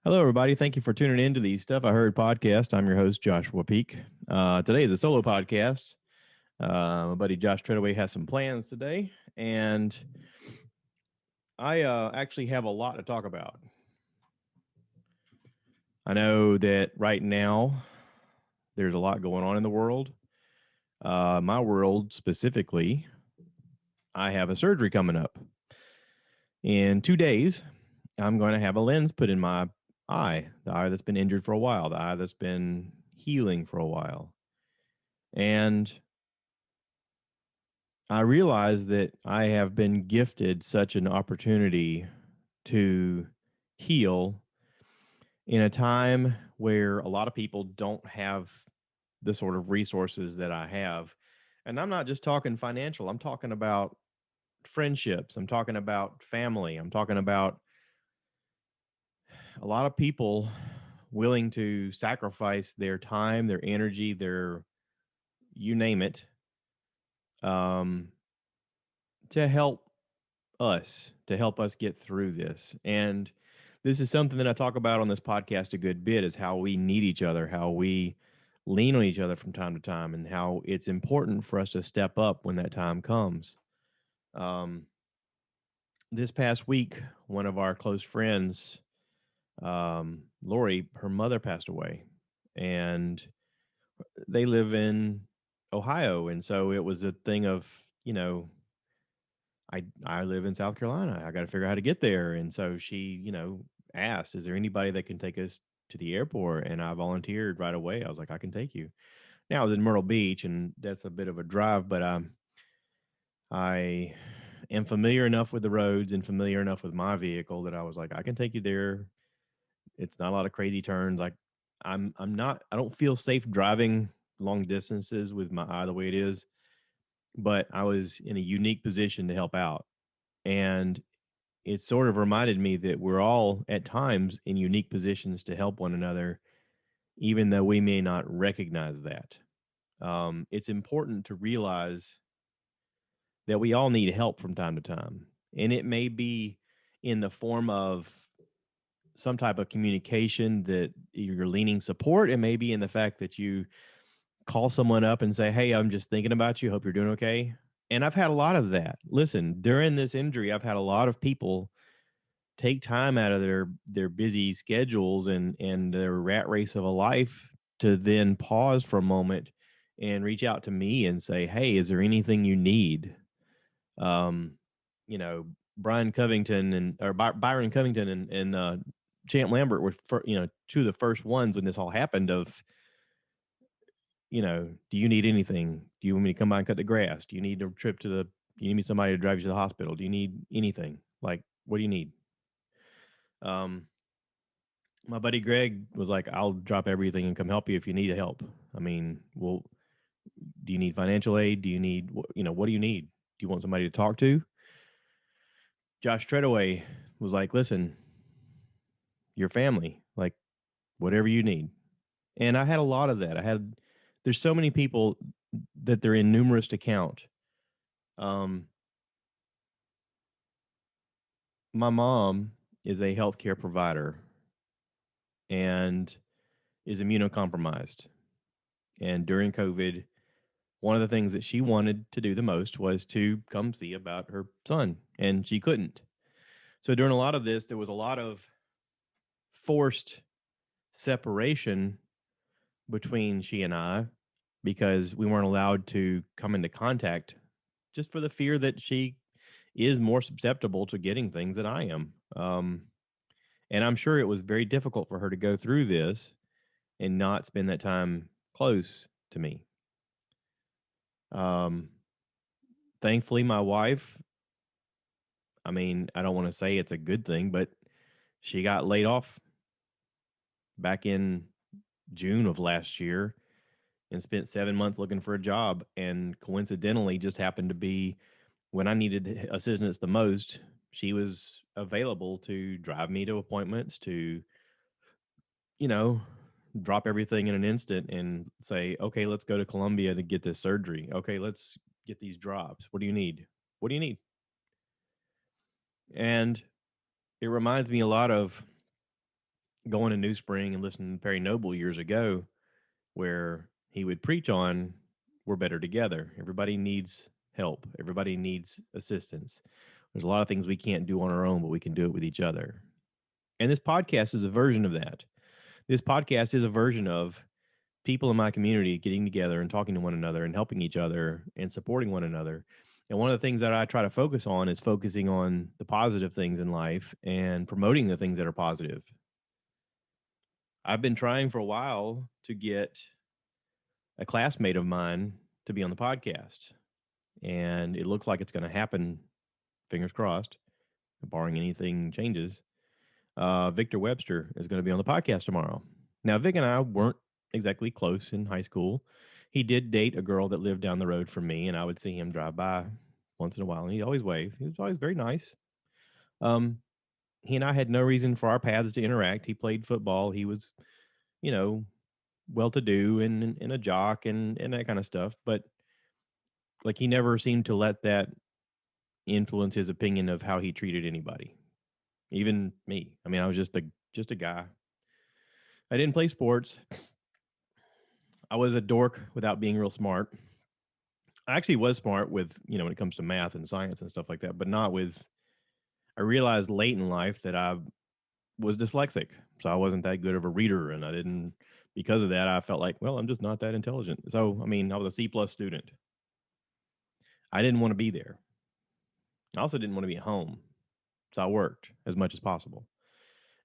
Hello, everybody. Thank you for tuning in to the Stuff I Heard podcast. I'm your host, Joshua Peak. Today is a solo podcast. My buddy Josh Treadaway has some plans today, and I actually have a lot to talk about. I know that right now there's a lot going on in the world. My world specifically, I have a surgery coming up. In 2 days, I'm going to have a lens put in my eye, the eye that's been injured for a while, the eye that's been healing for a while. And I realize that I have been gifted such an opportunity to heal in a time where a lot of people don't have the sort of resources that I have. And I'm not just talking financial, I'm talking about friendships, I'm talking about family, I'm talking about a lot of people willing to sacrifice their time, their energy, their you name it, um, to help us get through this. And this is something that I talk about on this podcast a good bit is how we need each other, how we lean on each other from time to time, and how it's important for us to step up when that time comes. Um, this past week, one of our close friends, Lori, her mother passed away, and they live in Ohio, and so it was a thing of I live in South Carolina. I got to figure out how to get there. And so she, asked, is there anybody that can take us to the airport? And I volunteered right away. I was like, I can take you. Now I was in Myrtle Beach, and that's a bit of a drive, but I am familiar enough with the roads and familiar enough with my vehicle that I was like, I can take you there. It's not a lot of crazy turns. Like I don't feel safe driving long distances with my eye the way it is, but I was in a unique position to help out. And it sort of reminded me that we're all at times in unique positions to help one another, even though we may not recognize that. It's important to realize that we all need help from time to time. And it may be in the form of some type of communication that you're leaning support. It may be in the fact that you call someone up and say, hey, I'm just thinking about you. Hope you're doing okay. And I've had a lot of that. Listen, during this injury, I've had a lot of people take time out of their busy schedules and their rat race of a life to then pause for a moment and reach out to me and say, hey, is there anything you need? um Brian Covington and or Byron Covington and Champ Lambert were two of the first ones when this all happened of do you need anything? Do you want me to come by and cut the grass? Do you need a trip to the you need me somebody to drive you to the hospital? Do you need anything? Like, what do you need? um my buddy Greg was like, I'll drop everything and come help you if you need help. I mean, well, do you need financial aid? Do you need, what do you need? Do you want somebody to talk to? Josh Treadaway was like, listen, your family, like, whatever you need. And I had a lot of that. There's so many people that they're in numerous to count. Um, my mom is a healthcare provider and is immunocompromised. And during COVID, one of the things that she wanted to do the most was to come see about her son, and she couldn't. So during a lot of this, there was a lot of forced separation between she and I because we weren't allowed to come into contact just for the fear that she is more susceptible to getting things than I am. And I'm sure it was very difficult for her to go through this and not spend that time close to me. Um, Thankfully, my wife, I mean, I don't want to say it's a good thing, but she got laid off back in June of last year and spent 7 months looking for a job. And coincidentally, just happened to be when I needed assistance the most, she was available to drive me to appointments, to, you know, drop everything in an instant and say, okay, let's go to Columbia to get this surgery. Okay, let's get these drops. What do you need? What do you need? And it reminds me a lot of going to New Spring and listening to Perry Noble years ago, where he would preach on we're better together. Everybody needs help. Everybody needs assistance. There's a lot of things we can't do on our own, but we can do it with each other. And this podcast is a version of that. This podcast is a version of people in my community getting together and talking to one another and helping each other and supporting one another. And one of the things that I try to focus on is focusing on the positive things in life and promoting the things that are positive. I've been trying for a while to get a classmate of mine to be on the podcast, and it looks like it's going to happen. Fingers crossed, barring anything changes. Victor Webster is going to be on the podcast tomorrow. Now, Vic and I weren't exactly close in high school. He did date a girl that lived down the road from me, and I would see him drive by once in a while, and he'd always wave. He was always very nice. Um, he and I had no reason for our paths to interact. He played football. He was, you know, well to do and a jock and that kind of stuff. But like he never seemed to let that influence his opinion of how he treated anybody, even me. I mean, I was just a guy. I didn't play sports. I was a dork without being real smart. I actually was smart with, when it comes to math and science and stuff like that, but not with. I realized late in life that I was dyslexic, so I wasn't that good of a reader, and I didn't. Because of that, I felt like, well, I'm just not that intelligent. So, I mean, I was a C plus student. I didn't want to be there. I also didn't want to be at home, so I worked as much as possible.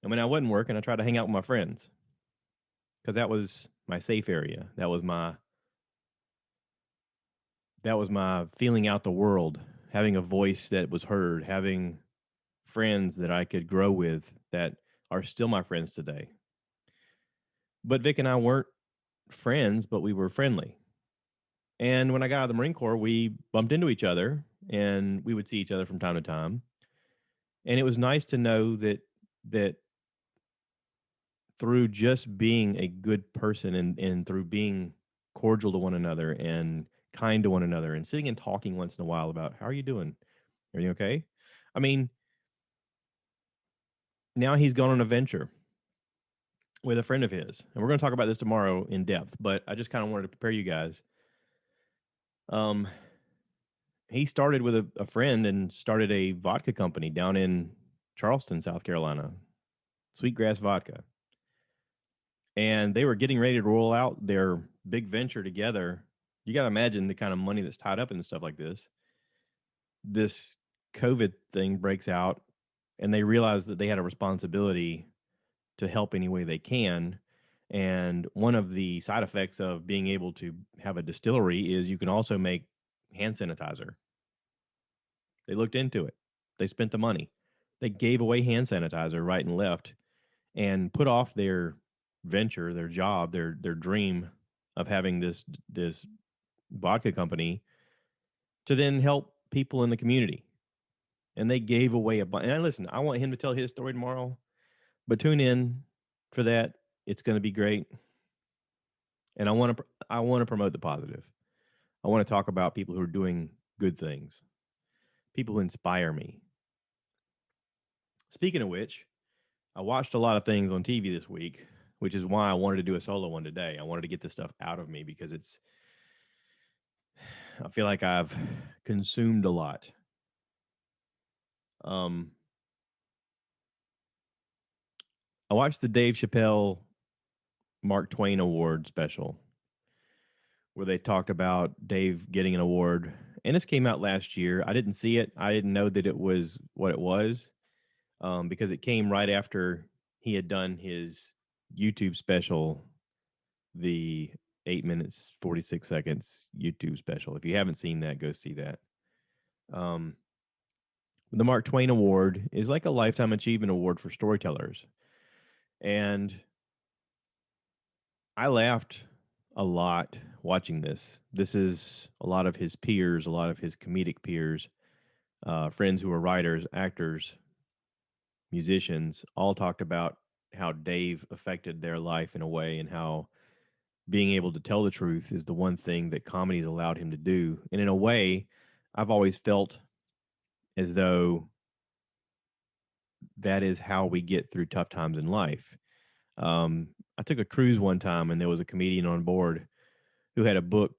And when I wasn't working, I tried to hang out with my friends because that was my safe area. That was my feeling out the world, having a voice that was heard, having friends that I could grow with that are still my friends today. But Vic and I weren't friends, but we were friendly. And when I got out of the Marine Corps, we bumped into each other and we would see each other from time to time. And it was nice to know that through just being a good person and through being cordial to one another and kind to one another and sitting and talking once in a while about how are you doing? Everything okay? I mean, now he's gone on a venture with a friend of his. And we're going to talk about this tomorrow in depth, but I just kind of wanted to prepare you guys. Um, he started with a friend and started a vodka company down in Charleston, South Carolina, Sweetgrass Vodka. And they were getting ready to roll out their big venture together. You got to imagine the kind of money that's tied up in stuff like this. This COVID thing breaks out, and they realize that they had a responsibility to help any way they can. And one of the side effects of being able to have a distillery is you can also make hand sanitizer. They looked into it. They spent the money. They gave away hand sanitizer right and left and put off their venture, their job, their dream of having this vodka company to then help people in the community. And they gave away a bunch. And listen, I want him to tell his story tomorrow, but tune in for that. It's going to be great. And I want to promote the positive. I want to talk about people who are doing good things, people who inspire me. Speaking of which, I watched a lot of things on TV this week, which is why I wanted to do a solo one today. I wanted to get this stuff out of me because I feel like I've consumed a lot. Um, I watched the Dave Chappelle Mark Twain Award special where they talked about Dave getting an award. And this came out last year. I didn't see it. I didn't know that it was what it was because it came right after he had done his YouTube special, the 8 minutes, 46 seconds YouTube special. If you haven't seen that, go see that. Um, the Mark Twain Award is like a lifetime achievement award for storytellers. And I laughed a lot watching this. This is a lot of his peers, a lot of his comedic peers, friends who are writers, actors, musicians, all talked about how Dave affected their life in a way and how being able to tell the truth is the one thing that comedy has allowed him to do. And in a way, I've always felt as though that is how we get through tough times in life. I took a cruise one time, and there was a comedian on board who had a book.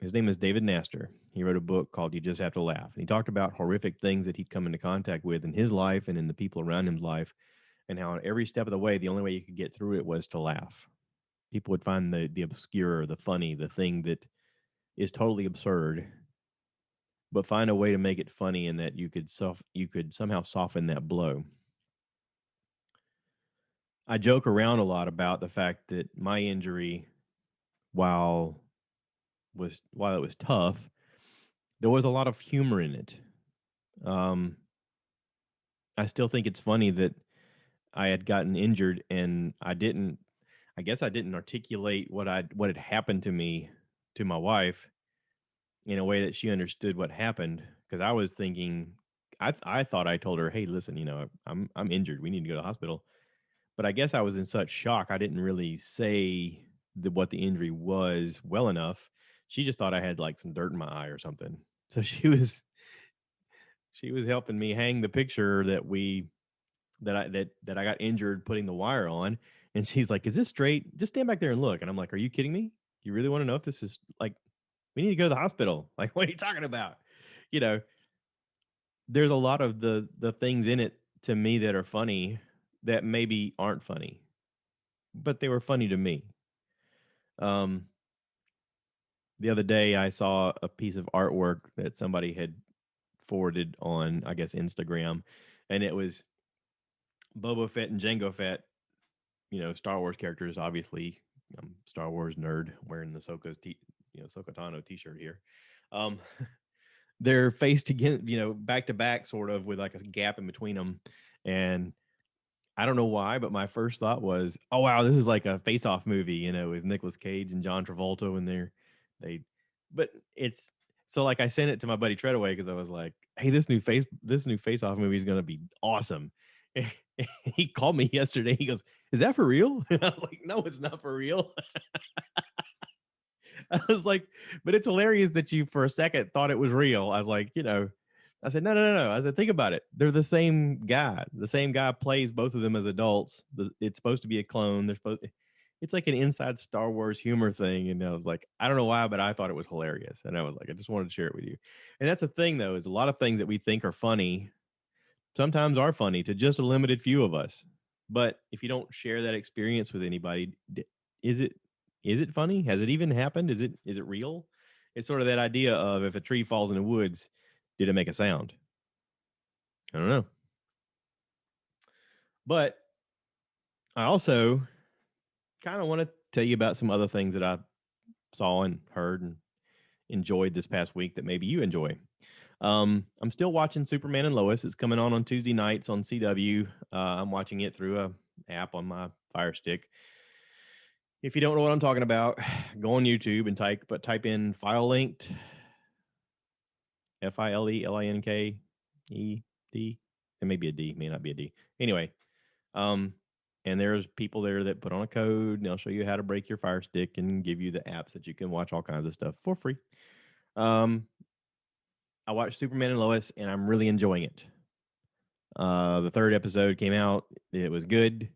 His name is David Nastor. He wrote a book called "You Just Have to Laugh," and he talked about horrific things that he'd come into contact with in his life and in the people around him's life, and how on every step of the way, the only way you could get through it was to laugh. People would find the obscure, the funny, the thing that is totally absurd, but find a way to make it funny, and that you could somehow soften that blow. I joke around a lot about the fact that my injury, while while it was tough, there was a lot of humor in it. Um, I still think it's funny that I had gotten injured and I didn't. I guess I didn't articulate what had happened to me to my wife in a way that she understood what happened, because I was thinking, I thought I told her, hey, listen, I'm injured. We need to go to the hospital. But I guess I was in such shock I didn't really say what the injury was well enough. She just thought I had like some dirt in my eye or something. So she was helping me hang the picture that I got injured putting the wire on. And she's like, "Is this straight? Just stand back there and look." And I'm like, "Are you kidding me? You really want to know if this is like, we need to go to the hospital? Like, what are you talking about?" You know, there's a lot of the things in it to me that are funny that maybe aren't funny, but they were funny to me. Um, the other day I saw a piece of artwork that somebody had forwarded on, I guess, Instagram, and it was Boba Fett and Jango Fett, Star Wars characters. Obviously, I'm a Star Wars nerd wearing the Ahsoka Tano T-shirt here. Um, they're faced again, back to back, sort of with like a gap in between them, and I don't know why, but my first thought was, "Oh wow, this is like a face-off movie," with Nicolas Cage and John Travolta, and they, but it's so like I sent it to my buddy Treadaway because I was like, "Hey, this new face-off movie is gonna be awesome." And he called me yesterday. He goes, "Is that for real?" And I was like, "No, it's not for real." I was like, "But it's hilarious that you for a second thought it was real." I was like, I said, "No, no, no, no." I said, "Think about it. They're the same guy. The same guy plays both of them as adults. It's supposed to be a clone. It's like an inside Star Wars humor thing." And I was like, I don't know why, but I thought it was hilarious. And I was like, I just wanted to share it with you. And that's the thing, though, is a lot of things that we think are funny sometimes are funny to just a limited few of us. But if you don't share that experience with anybody, is it is it funny? Has it even happened? Is it real? It's sort of that idea of, if a tree falls in the woods, did it make a sound? I don't know. But I also kind of want to tell you about some other things that I saw and heard and enjoyed this past week that maybe you enjoy. I'm still watching Superman and Lois. It's coming on Tuesday nights on CW. I'm watching it through a app on my Fire Stick. If you don't know what I'm talking about, go on YouTube and type in file linked, FILELINKED. It may be a D, may not be a D. Anyway, um, and there's people there that put on a code and they'll show you how to break your Fire Stick and give you the apps that you can watch all kinds of stuff for free. Um, I watched Superman and Lois and I'm really enjoying it. The third episode came out. It was good.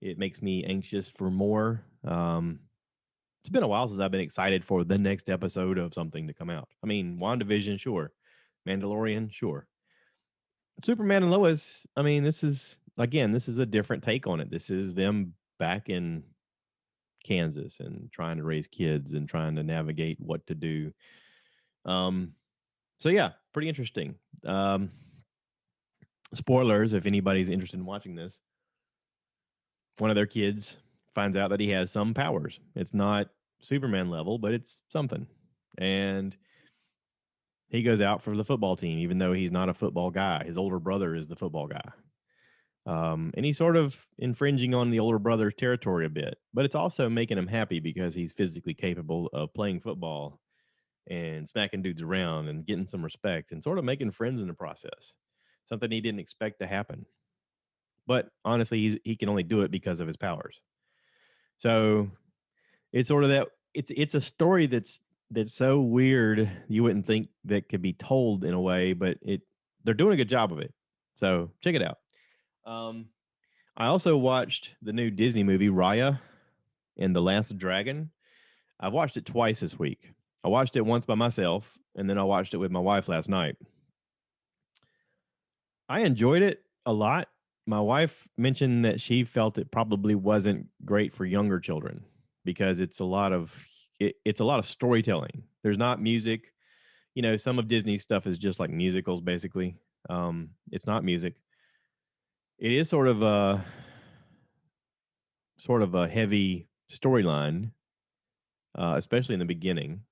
It makes me anxious for more. It's been a while since I've been excited for the next episode of something to come out. I mean, WandaVision, sure. Mandalorian, sure. Superman and Lois, I mean, this is a different take on it. This is them back in Kansas and trying to raise kids and trying to navigate what to do. Um, so yeah, pretty interesting. Spoilers if anybody's interested in watching this. One of their kids finds out that he has some powers. It's not Superman level, but it's something. And he goes out for the football team, even though he's not a football guy. His older brother is the football guy. And he's sort of infringing on the older brother's territory a bit, but it's also making him happy because he's physically capable of playing football and smacking dudes around and getting some respect and sort of making friends in the process. Something he didn't expect to happen. But honestly, he can only do it because of his powers. So it's sort of that it's a story that's so weird you wouldn't think that could be told in a way, but they're doing a good job of it. So check it out. Um, I also watched the new Disney movie Raya and the Last Dragon. I've watched it twice this week. I watched it once by myself, and then I watched it with my wife last night. I enjoyed it a lot. My wife mentioned that she felt it probably wasn't great for younger children because it's a lot of storytelling. There's not music. You know, some of Disney's stuff is just like musicals, basically. It's not music. It is sort of a heavy storyline, especially in the beginning.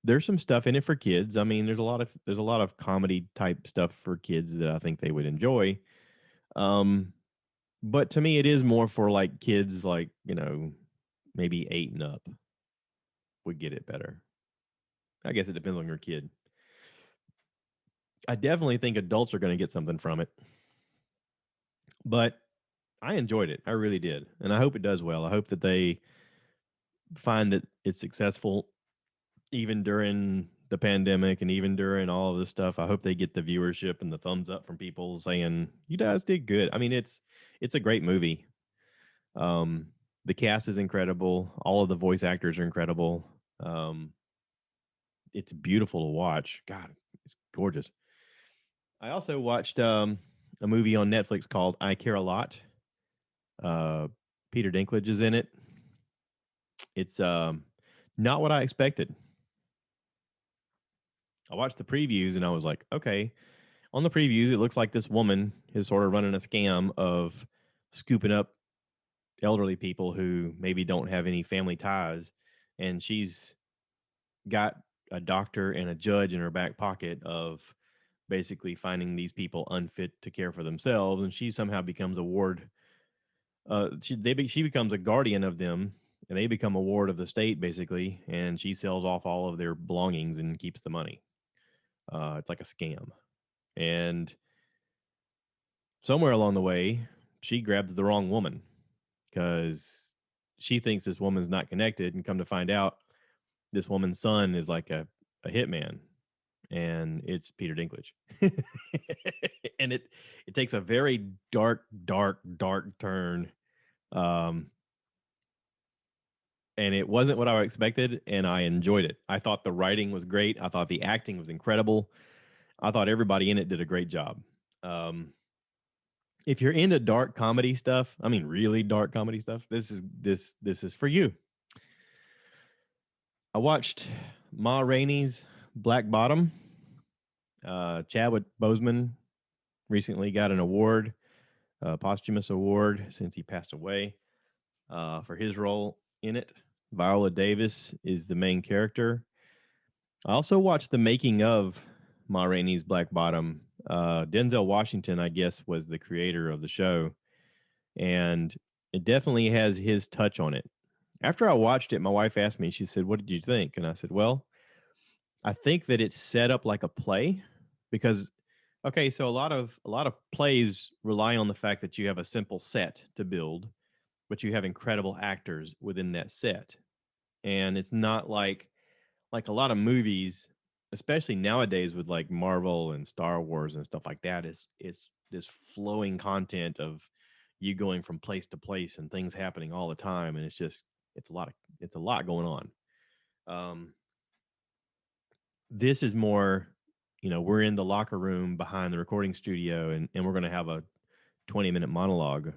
There's some stuff in it for kids. I mean, there's a lot of comedy type stuff for kids that I think they would enjoy. Um, but to me, it is more for like kids, like maybe 8 and up would get it better. I guess it depends on your kid. I definitely think adults are going to get something from it, but I enjoyed it. I really did, and I hope it does well. I hope that they find that it's successful even during the pandemic and even during all of this stuff. I hope they get the viewership and the thumbs up from people saying you guys did good. I mean, it's a great movie. Um, the cast is incredible. All of the voice actors are incredible. Um, it's beautiful to watch. God, it's gorgeous. I also watched a movie on Netflix called I Care a Lot. Uh, Peter Dinklage is in it. It's not what I expected. I watched the previews and I was like, okay. On the previews, it looks like this woman is sort of running a scam of scooping up elderly people who maybe don't have any family ties. And she's got a doctor and a judge in her back pocket of basically finding these people unfit to care for themselves. And she somehow becomes a ward. She becomes a guardian of them, and they become a ward of the state basically. And she sells off all of their belongings and keeps the money. It's like a scam. And somewhere along the way, she grabs the wrong woman because she thinks this woman's not connected, and come to find out, this woman's son is like a hitman, and it's Peter Dinklage. And it takes a very dark turn. Um, and it wasn't what I expected, and I enjoyed it. I thought the writing was great. I thought the acting was incredible. I thought everybody in it did a great job. Um, if you're into dark comedy stuff, I mean really dark comedy stuff, this is for you. I watched Ma Rainey's Black Bottom. Chadwick Boseman recently got an award, a posthumous award, since he passed away, for his role in it. Viola Davis is the main character. I also watched the making of Ma Rainey's Black Bottom. Denzel Washington, I guess, was the creator of the show, and it definitely has his touch on it. After I watched it, my wife asked me, she said, "What did you think?" And I said, "Well, I think that it's set up like a play because okay, so a lot of plays rely on the fact that you have a simple set to build, but you have incredible actors within that set. And it's not like a lot of movies, especially nowadays with like Marvel and Star Wars and stuff like that, is this flowing content of you going from place to place and things happening all the time, and it's a lot going on. Um, this is more, we're in the locker room behind the recording studio, and we're going to have a 20-minute monologue.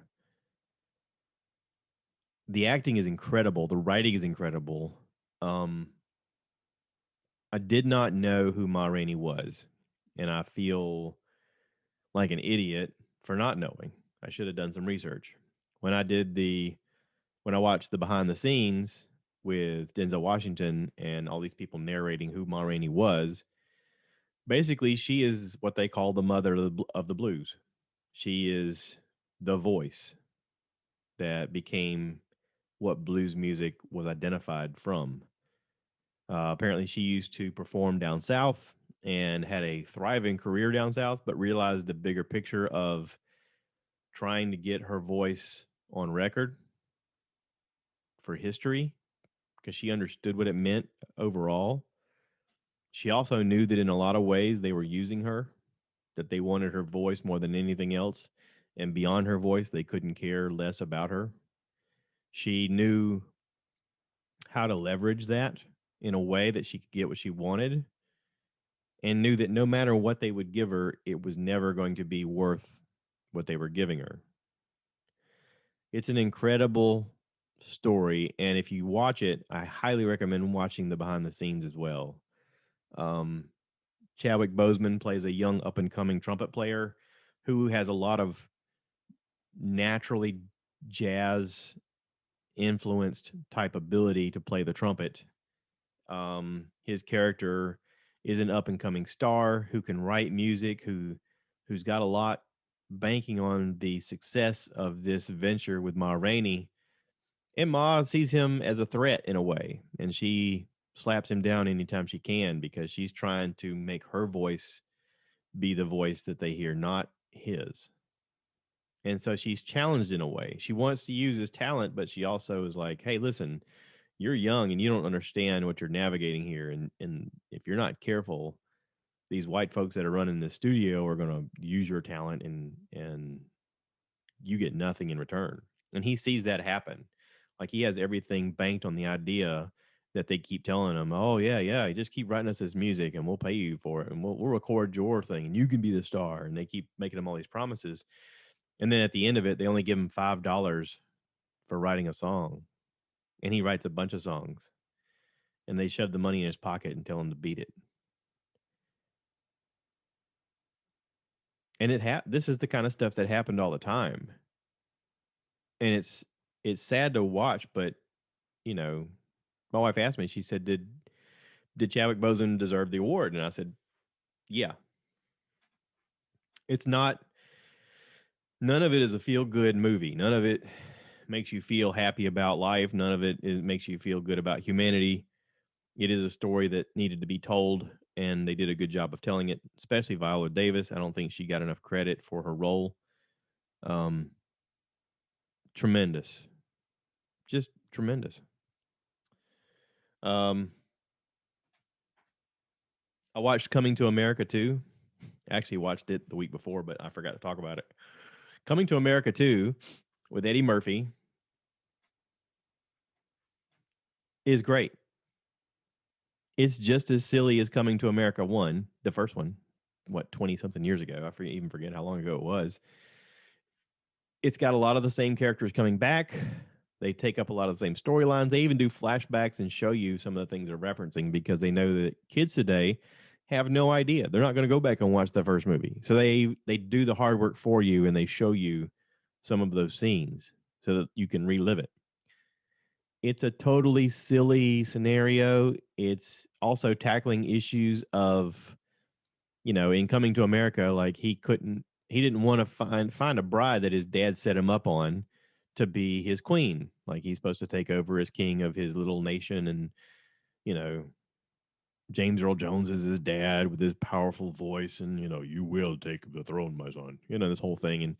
The acting is incredible. The writing is incredible. Um, I did not know who Ma Rainey was, and I feel like an idiot for not knowing. I should have done some research. When I did the when I watched the behind the scenes with Denzel Washington and all these people narrating who Ma Rainey was, basically she is what they call the mother of the blues. She is the voice that became what blues music was identified from. Apparently, she used to perform down south and had a thriving career down south, but realized the bigger picture of trying to get her voice on record for history because she understood what it meant overall. She also knew that in a lot of ways they were using her, that they wanted her voice more than anything else. and beyond her voice, they couldn't care less about her. She knew how to leverage that in a way that she could get what she wanted, and knew that no matter what they would give her, it was never going to be worth what they were giving her. It's an incredible story, and if you watch it, I highly recommend watching the behind the scenes as well. Um, Chadwick Boseman plays a young up and coming trumpet player who has a lot of naturally jazz influenced type ability to play the trumpet. His character is an up and coming star who can write music, who's got a lot banking on the success of this venture with Ma Rainey. And Ma sees him as a threat in a way, and she slaps him down anytime she can because she's trying to make her voice be the voice that they hear, not his. And so she's challenged in a way. She wants to use his talent, but she also is like, hey, listen, you're young and you don't understand what you're navigating here. And if you're not careful, these white folks that are running the studio are going to use your talent and you get nothing in return. And he sees that happen. Like he has everything banked on the idea that they keep telling him, oh, yeah, yeah, you just keep writing us this music and we'll pay you for it and we'll record your thing and you can be the star. And they keep making him all these promises. And then at the end of it, they only give him $5 for writing a song. And he writes a bunch of songs. And they shove the money in his pocket and tell him to beat it. And this is the kind of stuff that happened all the time. And it's sad to watch, but you know, my wife asked me, she said, did Chadwick Boseman deserve the award? And I said, yeah. It's not, none of it is a feel good movie. None of it makes you feel happy about life. None of it makes you feel good about humanity. It is a story that needed to be told, and they did a good job of telling it, especially Viola Davis. I don't think she got enough credit for her role. Um, Tremendous. Just tremendous. Um, I watched Coming to America too. I actually watched it the week before, but I forgot to talk about it. Coming to America 2 with Eddie Murphy is great. It's just as silly as Coming to America 1, the first one, what, 20 something years ago. Even forget how long ago it was. It's got a lot of the same characters coming back. They take up a lot of the same storylines. They even do flashbacks and show you some of the things they're referencing because they know that kids today have no idea. They're not going to go back and watch the first movie. So they do the hard work for you and they show you some of those scenes so that you can relive it. It's a totally silly scenario. It's also tackling issues of, in Coming to America, like he didn't want to find a bride that his dad set him up on to be his queen. Like he's supposed to take over as king of his little nation, and you know, James Earl Jones is his dad with his powerful voice, and you will take the throne, my son. This whole thing,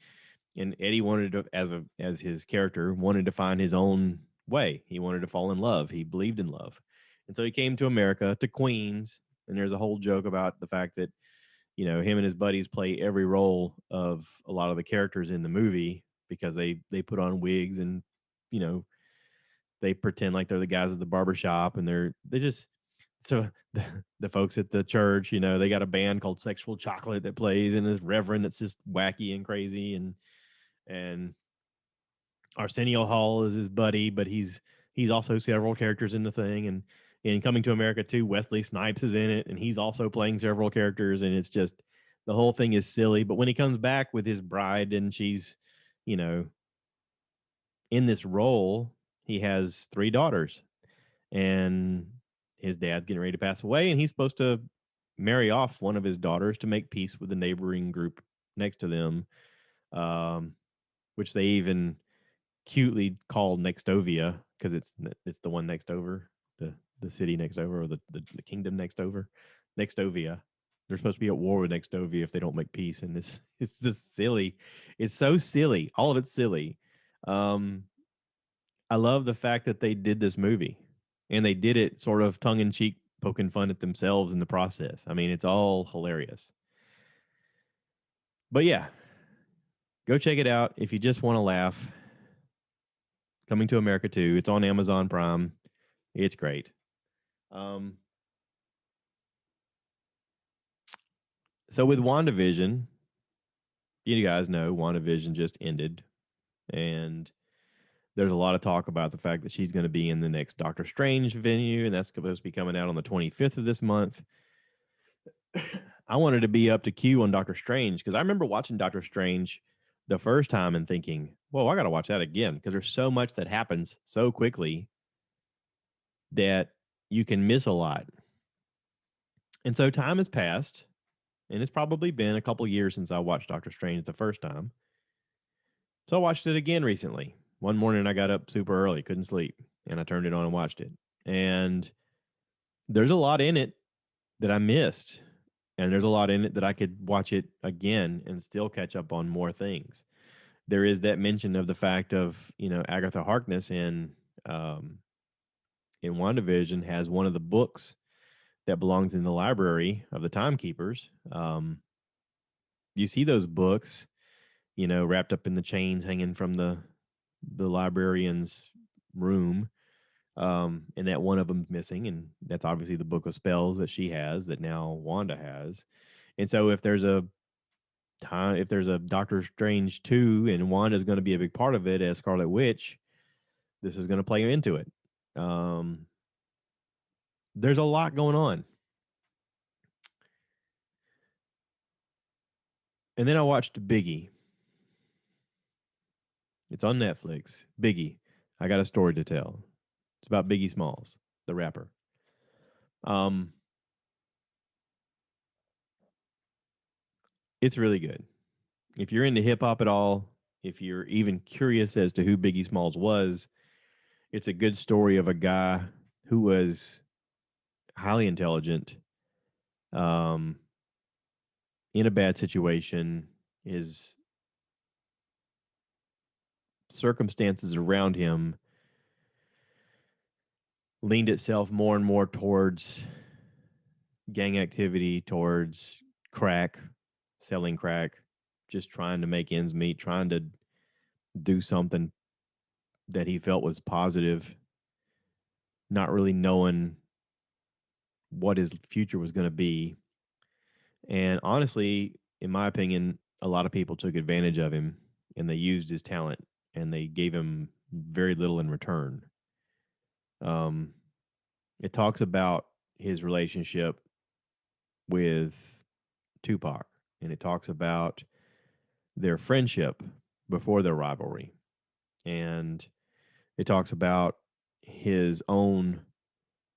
and Eddie wanted to, as his character, wanted to find his own way. He wanted to fall in love. He believed in love, and so he came to America, to Queens. And there's a whole joke about the fact that him and his buddies play every role of a lot of the characters in the movie because they put on wigs and you know they pretend like they're the guys at the barbershop, and they just so the folks at the church, they got a band called Sexual Chocolate that plays, and this reverend that's just wacky and crazy, and Arsenio Hall is his buddy, but he's also several characters in the thing. And in Coming to America 2, Wesley Snipes is in it, and he's also playing several characters, and it's just the whole thing is silly. But when he comes back with his bride and she's, you know, in this role, he has three daughters, and his dad's getting ready to pass away, and he's supposed to marry off one of his daughters to make peace with the neighboring group next to them, um, which they even cutely called Nextovia because it's the one next over, the city next over, or the kingdom next over. Nextovia. They're supposed to be at war with Nextovia if they don't make peace, and this it's just silly. It's so silly. All of it's silly. Um, I love the fact that they did this movie, and they did it sort of tongue in cheek, poking fun at themselves in the process. I mean, it's all hilarious. But yeah, Go check it out if you just want to laugh. Coming to America too. It's on Amazon Prime. It's great. Um, so with WandaVision, you guys know WandaVision just ended, and there's a lot of talk about the fact that she's going to be in the next Doctor Strange venue, and that's supposed to be coming out on the 25th of this month. I wanted to be up to Q on Doctor Strange because I remember watching Doctor Strange the first time and thinking, "Whoa, I got to watch that again," because there's so much that happens so quickly that you can miss a lot. And so time has passed, and it's probably been a couple years since I watched Doctor Strange the first time. So I watched it again recently. One morning I got up super early, couldn't sleep, and I turned it on and watched it. And there's a lot in it that I missed. And there's a lot in it that I could watch it again and still catch up on more things. There is that mention of the fact of, Agatha Harkness um, in WandaVision has one of the books that belongs in the library of the Timekeepers. You see those books, wrapped up in the chains hanging from the librarian's room, and that one of them's missing, and that's obviously the book of spells that she has that now Wanda has. And so if there's a Doctor Strange 2 and Wanda's going to be a big part of it as Scarlet Witch, this is going to play into it. There's a lot going on. And then I watched Biggie. It's on Netflix. Biggie. I got a story to tell. It's about Biggie Smalls, the rapper. Um, it's really good. If you're into hip hop at all, if you're even curious as to who Biggie Smalls was, it's a good story of a guy who was highly intelligent, um, in a bad situation. His circumstances around him leaned itself more and more towards gang activity, towards crack, selling crack, just trying to make ends meet, trying to do something that he felt was positive, not really knowing what his future was going to be. And honestly, in my opinion, a lot of people took advantage of him and they used his talent and they gave him very little in return. Um, it talks about his relationship with Tupac, and it talks about their friendship before their rivalry. And it talks about his own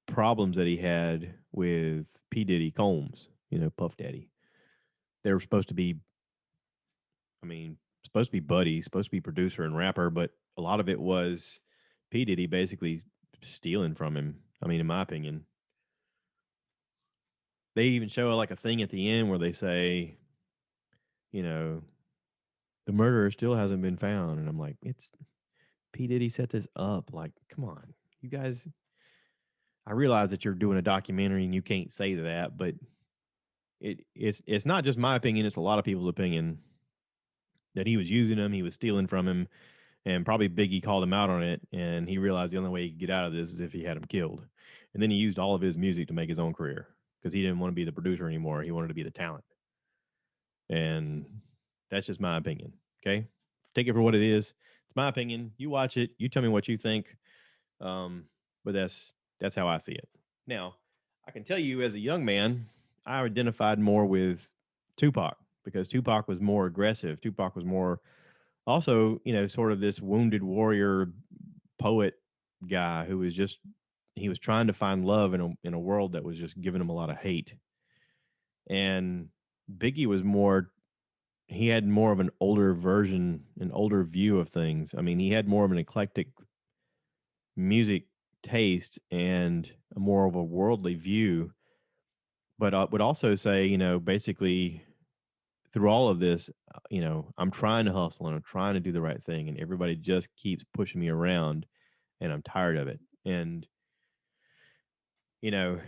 problems that he had with P. Diddy Combs, Puff Daddy. They were supposed to be, supposed to be buddies, supposed to be producer and rapper, but a lot of it was P. Diddy basically stealing from him. In my opinion, they even show like a thing at the end where they say, you know, the murderer still hasn't been found. And I'm like, it's P. Diddy set this up. Like, come on, you guys. I realize that you're doing a documentary and you can't say that, but it's not just my opinion, it's a lot of people's opinion that he was using him, he was stealing from him, and probably Biggie called him out on it, and he realized the only way he could get out of this is if he had him killed. And then he used all of his music to make his own career because he didn't want to be the producer anymore. He wanted to be the talent. And that's just my opinion. Okay. Take it for what it is. It's my opinion. You watch it. You tell me what you think. But that's how I see it. Now, I can tell you as a young man, I identified more with Tupac because Tupac was more aggressive. Tupac was more also, sort of this wounded warrior poet guy who was just he was trying to find love in a world that was just giving him a lot of hate. And Biggie was more he had more of an older version, an older view of things. He had more of an eclectic music taste and a more of a worldly view, but I would also say, basically through all of this, I'm trying to hustle and I'm trying to do the right thing, and everybody just keeps pushing me around, and I'm tired of it. And you know,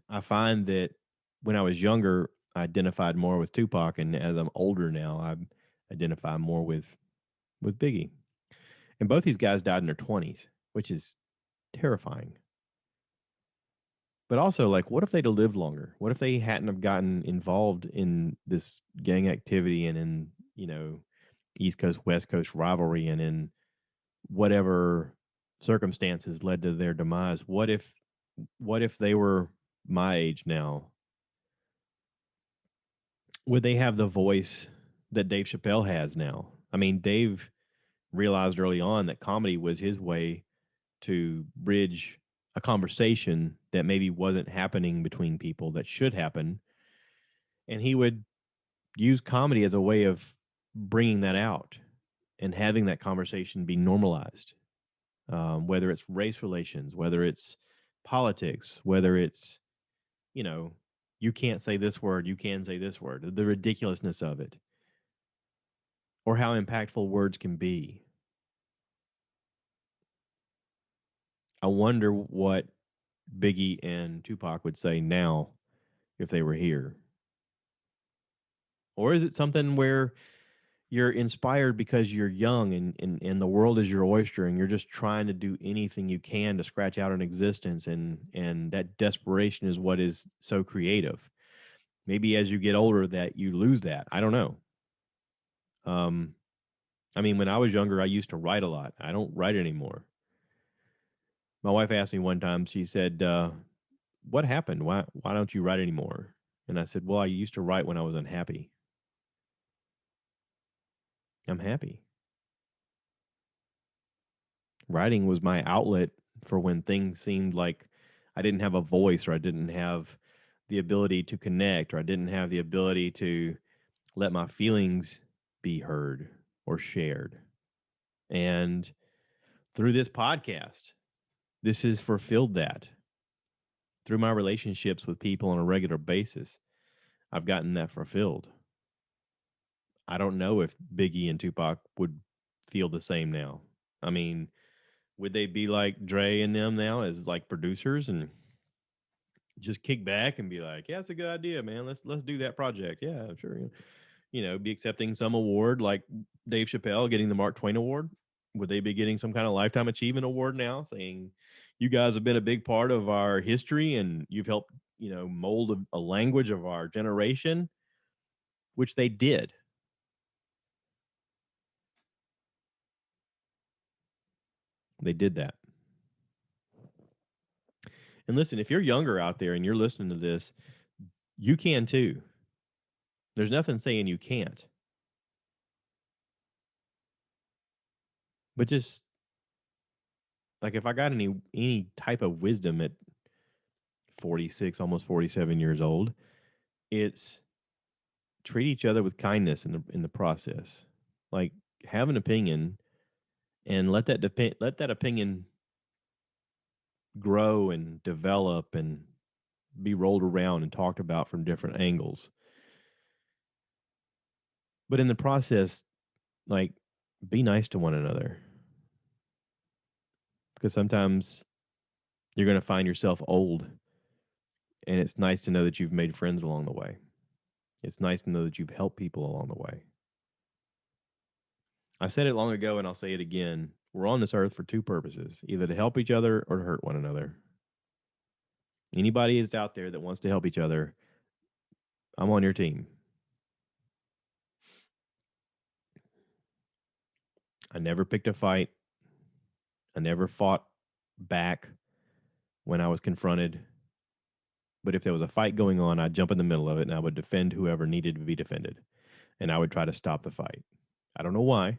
I find that when I was younger, I identified more with Tupac, and as I'm older now, I identify more with Biggie. And both these guys died in their 20s, which is terrifying. But also, like, what if they'd have lived longer? What if they hadn't have gotten involved in this gang activity and in, East Coast, West Coast rivalry and in whatever circumstances led to their demise? What if they were my age now? Would they have the voice that Dave Chappelle has now? I mean, Dave realized early on that comedy was his way to bridge a conversation that maybe wasn't happening between people that should happen. And he would use comedy as a way of bringing that out and having that conversation be normalized, whether it's race relations, whether it's politics, whether it's, you know, you can't say this word, you can say this word, the ridiculousness of it, or how impactful words can be. I wonder what Biggie and Tupac would say now if they were here. Or is it something where you're inspired because you're young and the world is your oyster and you're just trying to do anything you can to scratch out an existence and that desperation is what is so creative. Maybe as you get older that you lose that. I don't know. Um I mean, when I was younger, I used to write a lot. I don't write anymore. My wife asked me one time, she said, what happened? Why don't you write anymore? And I said, well, I used to write when I was unhappy. I'm happy. Writing was my outlet for when things seemed like I didn't have a voice or I didn't have the ability to connect or I didn't have the ability to let my feelings be heard or shared. And through this podcast, this has fulfilled that. Through my relationships with people on a regular basis, I've gotten that fulfilled. I don't know if Biggie and Tupac would feel the same now. I mean, would they be like Dre and them now as like producers and just kick back and be like, "Yeah, it's a good idea, man. Let's do that project." Yeah, sure. Be accepting some award like Dave Chappelle getting the Mark Twain Award. Would they be getting some kind of lifetime achievement award now, saying, "You guys have been a big part of our history and you've helped, mold a language of our generation," which they did. They did that. And listen, if you're younger out there and you're listening to this, you can too. There's nothing saying you can't. But just like if I got any type of wisdom at 46, almost 47 years old, it's treat each other with kindness in the process. Like have an opinion and let that opinion grow and develop and be rolled around and talked about from different angles. But in the process, like be nice to one another because sometimes you're going to find yourself old and it's nice to know that you've made friends along the way. It's nice to know that you've helped people along the way. I said it long ago and I'll say it again. We're on this earth for two purposes, either to help each other or to hurt one another. Anybody is out there that wants to help each other, I'm on your team. I never picked a fight. I never fought back when I was confronted. But if there was a fight going on, I'd jump in the middle of it and I would defend whoever needed to be defended. And I would try to stop the fight. I don't know why.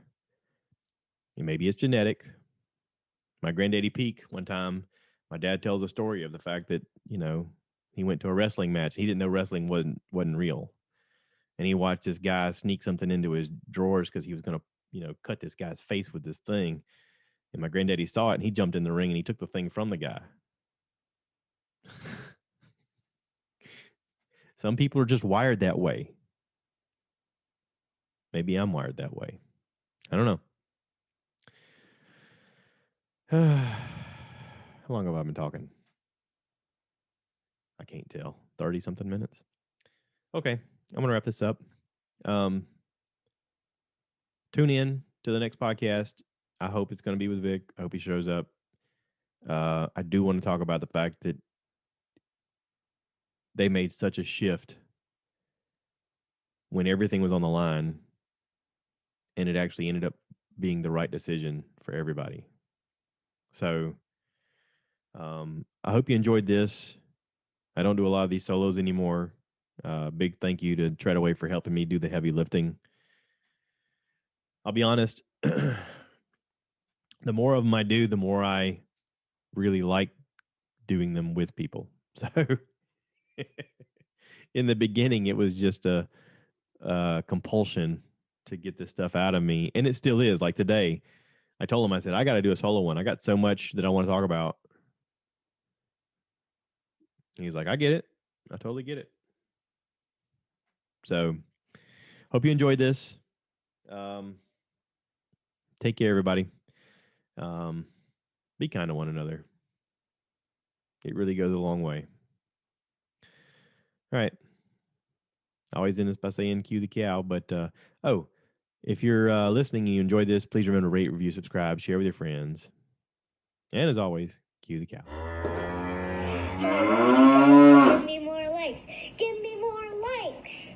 Maybe it's genetic. My granddaddy Peak, one time, my dad tells a story of the fact that, he went to a wrestling match. He didn't know wrestling wasn't real. And he watched this guy sneak something into his drawers because he was going to, cut this guy's face with this thing. And my granddaddy saw it and he jumped in the ring and he took the thing from the guy. Some people are just wired that way. Maybe I'm wired that way. I don't know. How long have I been talking? I can't tell. 30 something minutes. Okay. I'm going to wrap this up. Um, tune in to the next podcast. I hope it's going to be with Vic. I hope he shows up. I do want to talk about the fact that they made such a shift when everything was on the line, and it actually ended up being the right decision for everybody. So I hope you enjoyed this. I don't do a lot of these solos anymore. Big thank you to Treadaway for helping me do the heavy lifting. I'll be honest, the more of them I do, the more I really like doing them with people. So in the beginning, it was just a compulsion to get this stuff out of me. And it still is. Like today, I told him, I said, I got to do a solo one. I got so much that I want to talk about. And he's like, I get it. I totally get it. So hope you enjoyed this. Take care, everybody. Be kind to one another. It really goes a long way. All right. I always end this by saying cue the cow. But, if you're listening and you enjoyed this, please remember to rate, review, subscribe, share with your friends. And as always, cue the cow. Give me more likes. Give me more likes.